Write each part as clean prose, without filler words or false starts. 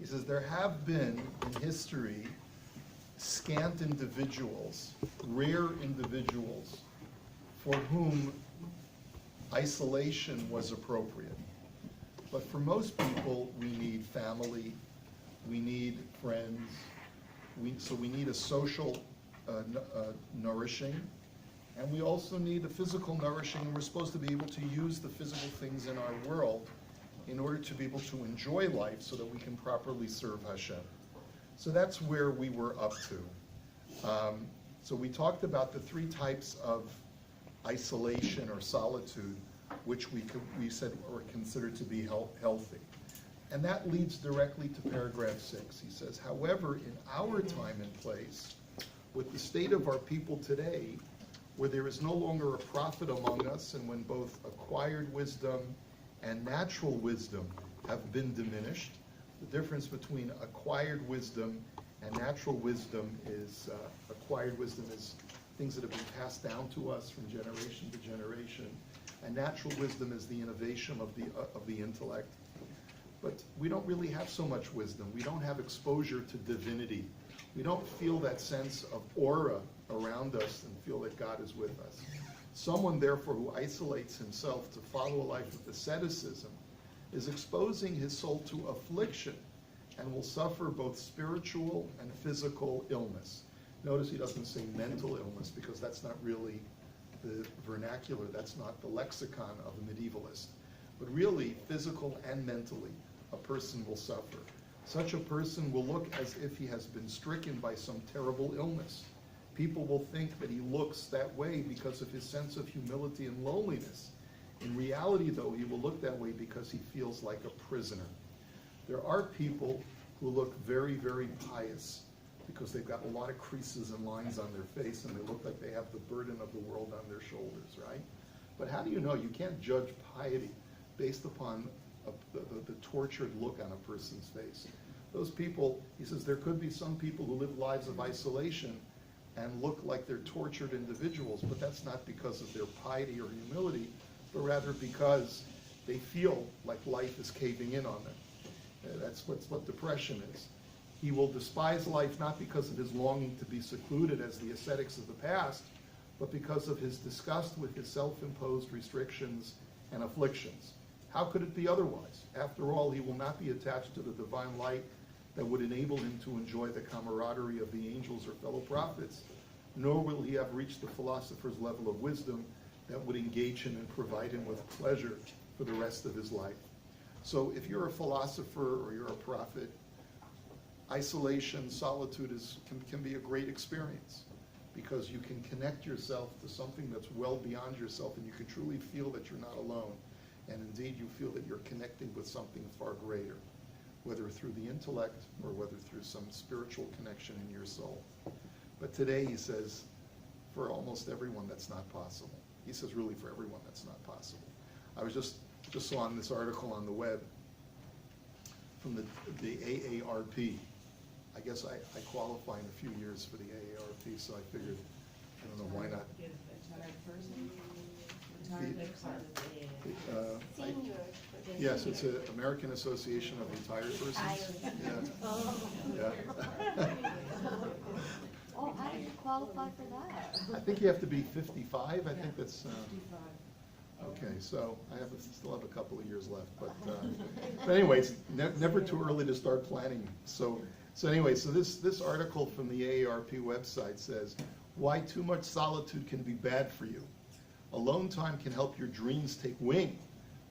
He says, there have been in history scant individuals, rare individuals, for whom isolation was appropriate. But for most people, we need family, we need friends, so we need a social nourishing, and we also need a physical nourishing. We're supposed to be able to use the physical things in our world in order to be able to enjoy life so that we can properly serve Hashem. So that's where we were up to. So we talked about the three types of isolation or solitude, which we said were considered to be healthy. And that leads directly to paragraph 6. He says, however, in our time and place, with the state of our people today, where there is no longer a prophet among us, and when both acquired wisdom and natural wisdom have been diminished, the difference between acquired wisdom and natural wisdom is, acquired wisdom is things that have been passed down to us from generation to generation, and natural wisdom is the innovation of the intellect. But we don't really have so much wisdom. We don't have exposure to divinity. We don't feel that sense of aura around us and feel that God is with us. Someone, therefore, who isolates himself to follow a life of asceticism is exposing his soul to affliction and will suffer both spiritual and physical illness. Notice he doesn't say mental illness, because that's not really the vernacular, that's not the lexicon of a medievalist. But really, physical and mentally, a person will suffer. Such a person will look as if he has been stricken by some terrible illness. People will think that he looks that way because of his sense of humility and loneliness. In reality, though, he will look that way because he feels like a prisoner. There are people who look very, very pious because they've got a lot of creases and lines on their face, and they look like they have the burden of the world on their shoulders, right? But how do you know? You can't judge piety based upon the tortured look on a person's face. Those people, he says, there could be some people who live lives of isolation and look like they're tortured individuals, but that's not because of their piety or humility, but rather because they feel like life is caving in on them. That's what depression is. He will despise life not because of his longing to be secluded as the ascetics of the past, but because of his disgust with his self-imposed restrictions and afflictions. How could it be otherwise? After all, he will not be attached to the divine light that would enable him to enjoy the camaraderie of the angels or fellow prophets, nor will he have reached the philosopher's level of wisdom that would engage him and provide him with pleasure for the rest of his life. So if you're a philosopher or you're a prophet, isolation, solitude can be a great experience, because you can connect yourself to something that's well beyond yourself, and you can truly feel that you're not alone. And indeed, you feel that you're connecting with something far greater, whether through the intellect or whether through some spiritual connection in your soul. But today, he says, for almost everyone, that's not possible. He says, really, for everyone, that's not possible. I was just saw this article on the web from the AARP. I guess I qualify in a few years for the AARP, so I figured, I don't know, why not? Yes, it's an American Association of Retired Persons. Yeah. Oh, how do you qualify for that? I think you have to be 55. I think that's okay. So I still have a couple of years left, but anyways, never too early to start planning. So anyway, so this article from the AARP website says why too much solitude can be bad for you. Alone time can help your dreams take wing,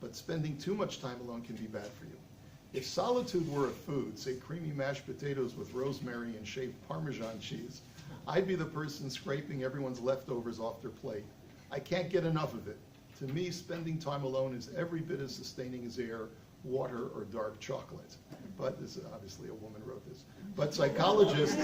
but spending too much time alone can be bad for you. If solitude were a food, say creamy mashed potatoes with rosemary and shaved Parmesan cheese, I'd be the person scraping everyone's leftovers off their plate. I can't get enough of it. To me, spending time alone is every bit as sustaining as air, water, or dark chocolate. But this is obviously a woman wrote this. But psychologists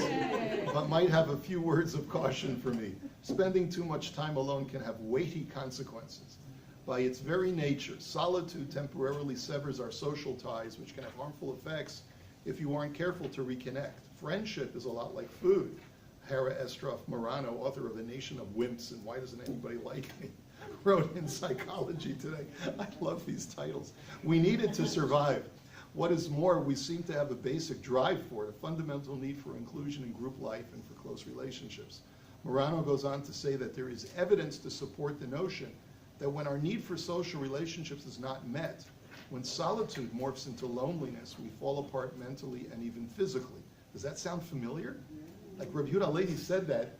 might have a few words of caution for me. Spending too much time alone can have weighty consequences. By its very nature, solitude temporarily severs our social ties, which can have harmful effects if you aren't careful to reconnect. Friendship is a lot like food. Hara Estroff Morano, author of The Nation of Wimps and Why Doesn't Anybody Like Me, wrote in Psychology Today. I love these titles. We need it to survive. What is more, we seem to have a basic drive for it, a fundamental need for inclusion in group life and for close relationships. Morano goes on to say that there is evidence to support the notion that when our need for social relationships is not met, when solitude morphs into loneliness, we fall apart mentally and even physically. Does that sound familiar? Like Rabbi Yehuda Halevi said that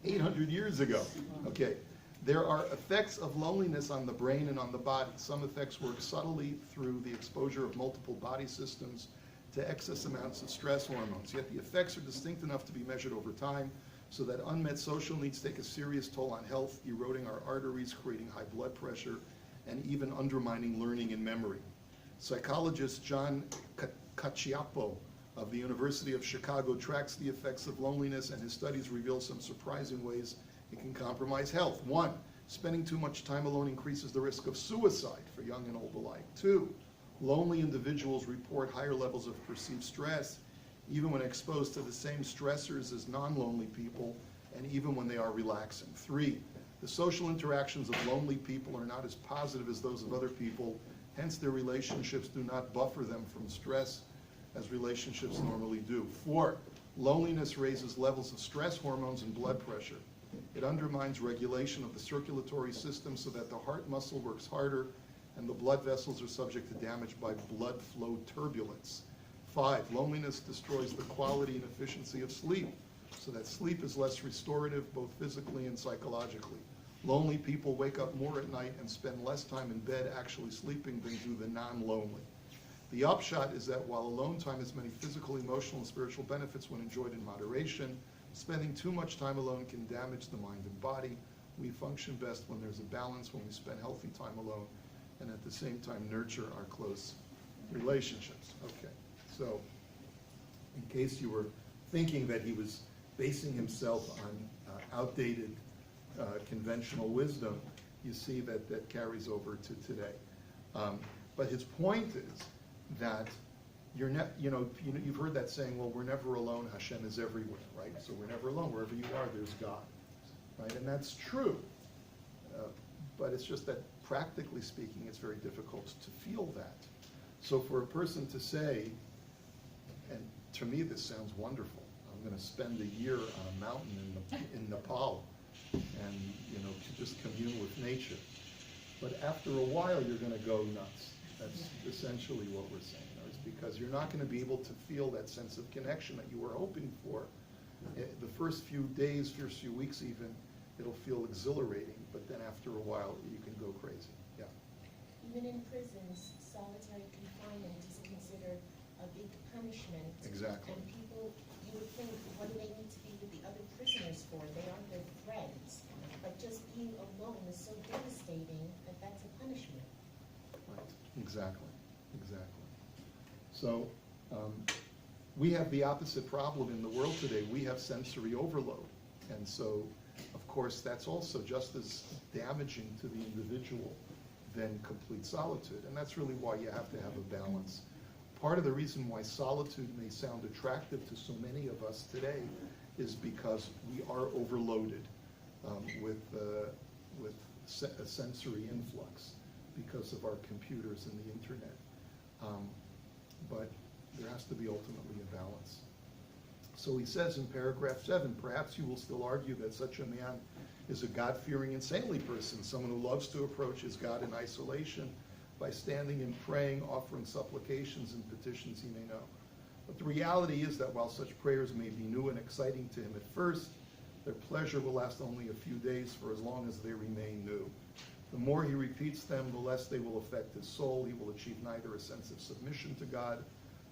800 years ago. Okay. There are effects of loneliness on the brain and on the body. Some effects work subtly through the exposure of multiple body systems to excess amounts of stress hormones. Yet the effects are distinct enough to be measured over time, so that unmet social needs take a serious toll on health, eroding our arteries, creating high blood pressure, and even undermining learning and memory. Psychologist John Cacioppo of the University of Chicago tracks the effects of loneliness, and his studies reveal some surprising ways it can compromise health. 1, spending too much time alone increases the risk of suicide for young and old alike. 2, lonely individuals report higher levels of perceived stress, even when exposed to the same stressors as non-lonely people, and even when they are relaxing. 3, the social interactions of lonely people are not as positive as those of other people, hence their relationships do not buffer them from stress as relationships normally do. 4, loneliness raises levels of stress hormones and blood pressure. It undermines regulation of the circulatory system so that the heart muscle works harder and the blood vessels are subject to damage by blood flow turbulence. 5, loneliness destroys the quality and efficiency of sleep so that sleep is less restorative both physically and psychologically. Lonely people wake up more at night and spend less time in bed actually sleeping than do the non-lonely. The upshot is that while alone time has many physical, emotional, and spiritual benefits when enjoyed in moderation, spending too much time alone can damage the mind and body. We function best when there's a balance, when we spend healthy time alone, and at the same time nurture our close relationships. Okay, so in case you were thinking that he was basing himself on outdated conventional wisdom, you see that that carries over to today. But his point is that you've heard that saying, well, we're never alone, Hashem is everywhere, right? So we're never alone. Wherever you are, there's God, right? And that's true. But it's just that practically speaking, it's very difficult to feel that. So for a person to say, and to me this sounds wonderful, I'm going to spend a year on a mountain in Nepal and, to just commune with nature. But after a while, you're going to go nuts. That's essentially what we're saying. It's because you're not going to be able to feel that sense of connection that you were hoping for. The first few days, first few weeks even, it'll feel exhilarating, but then after a while, you can go crazy. Yeah. Even in prisons, solitary confinement is considered a big punishment. Exactly. And people, you would think, what do they need to be with the other prisoners for? They aren't their friends. But just being alone is so devastating that that's a punishment. Right. Exactly. So we have the opposite problem in the world today. We have sensory overload. And so, of course, that's also just as damaging to the individual than complete solitude. And that's really why you have to have a balance. Part of the reason why solitude may sound attractive to so many of us today is because we are overloaded with a sensory influx because of our computers and the internet. But there has to be ultimately a balance. So he says in paragraph 7, perhaps you will still argue that such a man is a God-fearing and saintly person, someone who loves to approach his God in isolation by standing and praying, offering supplications and petitions he may know. But the reality is that while such prayers may be new and exciting to him at first, their pleasure will last only a few days for as long as they remain new. The more he repeats them, the less they will affect his soul. He will achieve neither a sense of submission to God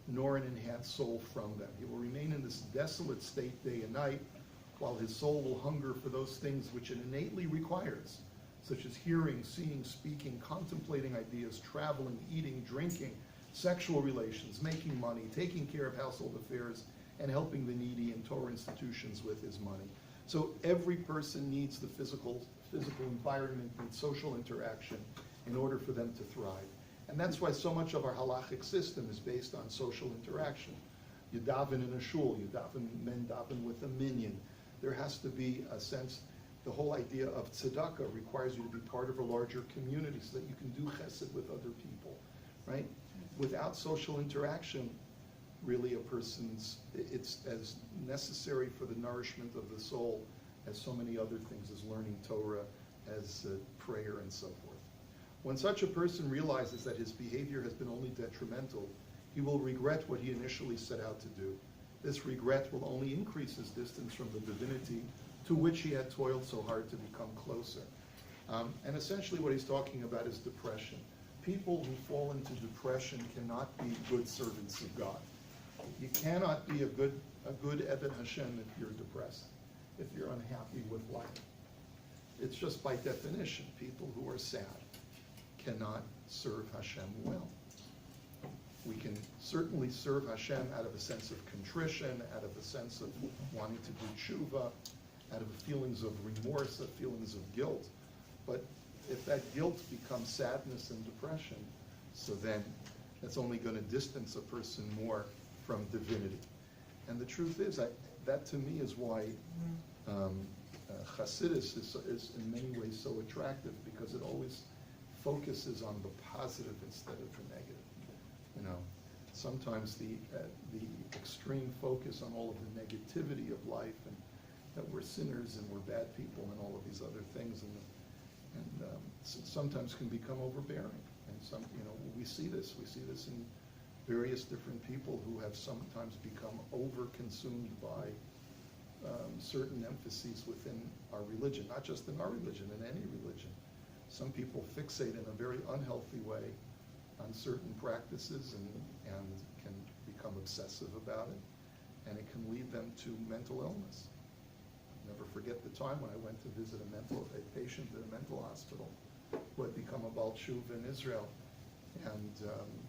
nor an enhanced soul from them. He will remain in this desolate state day and night, while his soul will hunger for those things which it innately requires, such as hearing, seeing, speaking, contemplating ideas, traveling, eating, drinking, sexual relations, making money, taking care of household affairs, and helping the needy in Torah institutions with his money. So every person needs the physical environment, needs social interaction in order for them to thrive. And that's why so much of our halachic system is based on social interaction. You daven in a shul, men daven with a minyan. There has to be a sense, the whole idea of tzedakah requires you to be part of a larger community so that you can do chesed with other people, right? without social interaction, really it's as necessary for the nourishment of the soul as so many other things, as learning Torah, as prayer, and so forth. When such a person realizes that his behavior has been only detrimental, he will regret what he initially set out to do. This regret will only increase his distance from the divinity to which he had toiled so hard to become closer. And essentially what he's talking about is depression. People who fall into depression cannot be good servants of God. You cannot be a good Eved Hashem if you're depressed, if you're unhappy with life. It's just by definition, people who are sad cannot serve Hashem well. We can certainly serve Hashem out of a sense of contrition, out of a sense of wanting to do tshuva, out of feelings of remorse, of feelings of guilt. But if that guilt becomes sadness and depression, so then that's only going to distance a person more from divinity. And the truth is, that to me is why Hasidus is in many ways so attractive, because it always focuses on the positive instead of the negative. You know, sometimes the extreme focus on all of the negativity of life, and that we're sinners and we're bad people and all of these other things, and sometimes can become overbearing. And we see this in various different people who have sometimes become over-consumed by certain emphases within our religion, not just in our religion, in any religion. Some people fixate in a very unhealthy way on certain practices and can become obsessive about it, and it can lead them to mental illness. Never forget the time when I went to visit a patient at a mental hospital who had become a Baal Tshuva in Israel, and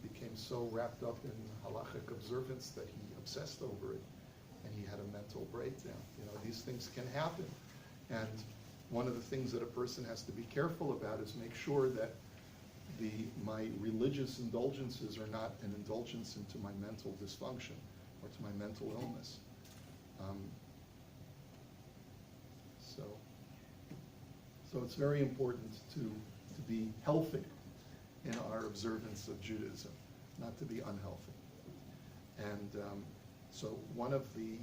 became so wrapped up in halachic observance that he obsessed over it, and he had a mental breakdown. These things can happen, and one of the things that a person has to be careful about is make sure that my religious indulgences are not an indulgence into my mental dysfunction or to my mental illness. So it's very important to be healthy in our observance of Judaism, not to be unhealthy. And so one of the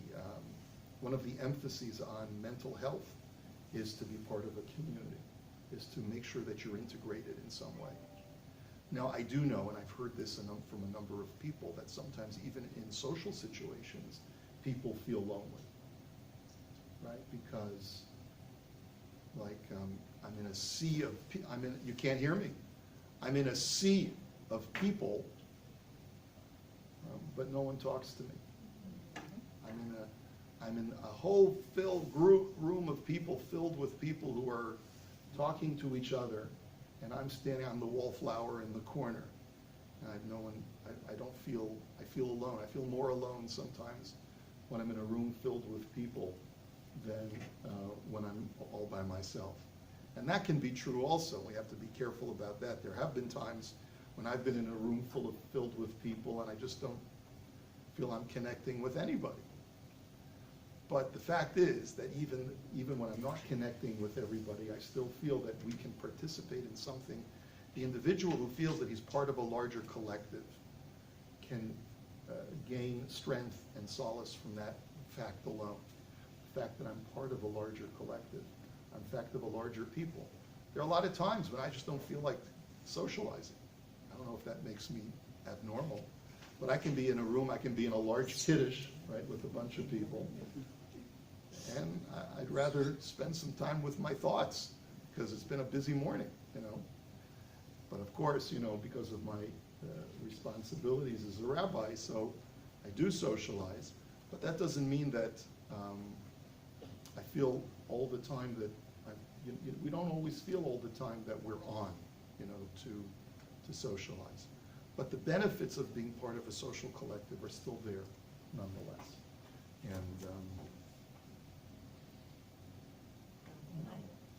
emphases on mental health is to be part of a community, is to make sure that you're integrated in some way. Now, I do know, and I've heard this from a number of people, that sometimes even in social situations, people feel lonely, right? Because, I'm in a sea of, you can't hear me. I'm in a sea of people, but no one talks to me. I'm in a whole room of people filled with people who are talking to each other, and I'm standing on the wallflower in the corner. And I have no one, I feel alone. I feel more alone sometimes when I'm in a room filled with people than when I'm all by myself. And that can be true also. We have to be careful about that. There have been times when I've been in a room filled with people and I just don't feel I'm connecting with anybody. But the fact is that even when I'm not connecting with everybody, I still feel that we can participate in something. The individual who feels that he's part of a larger collective can gain strength and solace from that fact alone. The fact that I'm part of a larger collective, I'm fact of a larger people. There are a lot of times when I just don't feel like socializing. I don't know if that makes me abnormal, but I can be in a room, I can be in a large kiddush, right, with a bunch of people, and I'd rather spend some time with my thoughts because it's been a busy morning, But of course, because of my responsibilities as a rabbi, so I do socialize, but that doesn't mean that I feel all the time that we don't always feel all the time that we're on, to socialize. But the benefits of being part of a social collective are still there, nonetheless. And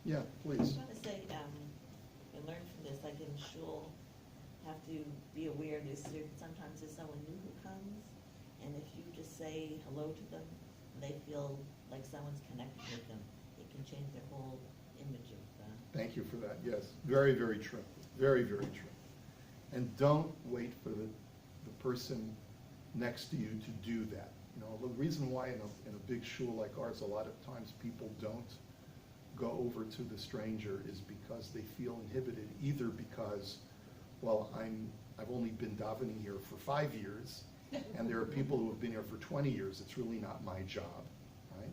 yeah, please. I just want to say, I learned from this, like in shul, have to be aware sometimes there's someone new who comes, and if you just say hello to them, they feel like someone's connected with them. It can change their whole image of Thank you for that. Yes, very, very true. Very, very true. And don't wait for the the person next to you to do that. You know, the reason why in a big shul like ours, a lot of times people don't go over to the stranger is because they feel inhibited, either because, well, I've only been davening here for 5 years, and there are people who have been here for 20 years. It's really not my job, right?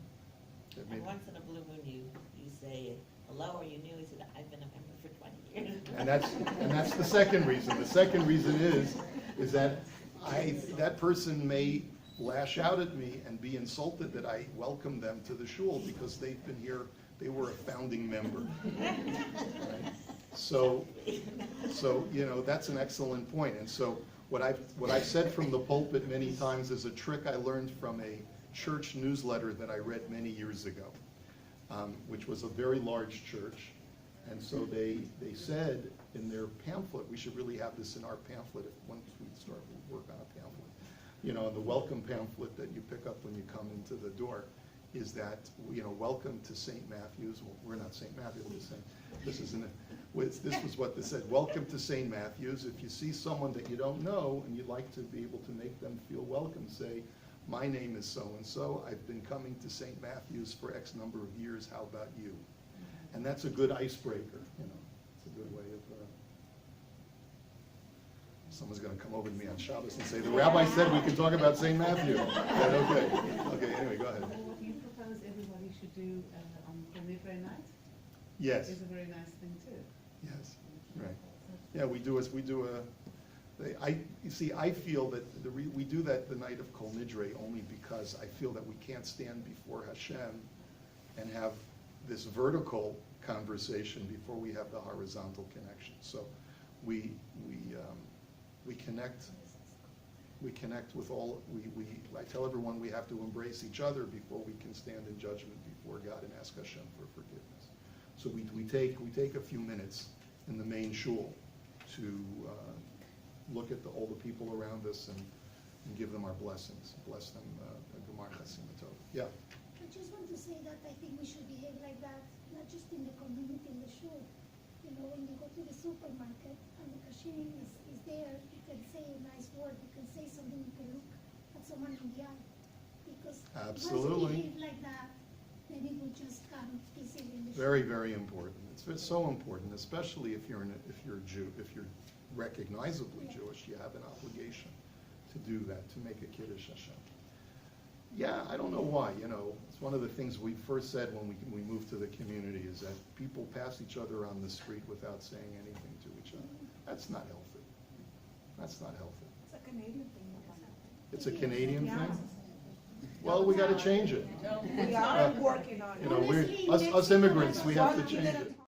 That And maybe- once in a blue moon, you say, hello, are you new? He said, I've been a member for 20 years. And that's the second reason. The second reason is that that person may lash out at me and be insulted that I welcome them to the shul because they've been here, they were a founding member. Right? So, you know, that's an excellent point. And so what I've said from the pulpit many times is a trick I learned from a church newsletter that I read many years ago, which was a very large church. And so they said in their pamphlet, we should really have this in our pamphlet once we start work on a pamphlet. You know, the welcome pamphlet that you pick up when you come into the door is that, you know, welcome to St. Matthew's. Well, we're not St. Matthew's, this was what this said. Welcome to St. Matthew's. If you see someone that you don't know and you'd like to be able to make them feel welcome, say, my name is so-and-so. I've been coming to St. Matthew's for X number of years. How about you? And that's a good icebreaker, you know. It's a good way of, someone's going to come over to me on Shabbos and say, the rabbi said we can talk about St. Matthew. Said, okay. Okay, anyway, go ahead. You propose everybody should do on Friday night? Yes, It's a very nice thing too. yes, right. Yeah, you see, I feel that we do that the night of Kol Nidre only because I feel that we can't stand before Hashem and have this vertical conversation before we have the horizontal connection. So we connect with all, I tell everyone we have to embrace each other before we can stand in judgment before God and ask Hashem for forgiveness. So we take a few minutes in the main shul to look at all the people around us and give them our blessings. Bless them, Gemar Chasim Tov. Yeah. I just want to say that I think we should behave like that, not just in the community, in the shul. You know, when you go to the supermarket and the cashier is there, you can say a nice word, you can say something, you can look at someone in the eye. Because Absolutely. once we behave like that, then it will just come easily in the shul. Very, very important. It's so important, especially if you're a Jew, if you're recognizably Jewish, you have an obligation to do that, to make a Kiddush Hashem. Yeah, I don't know why, you know, it's one of the things we first said when we moved to the community is that people pass each other on the street without saying anything to each other. That's not healthy. That's not healthy. It's a Canadian thing. It's a Canadian Yeah. thing? Well, we gotta change it. We are working on it. You know, Honestly, us immigrants, we have to Mexico change has- it.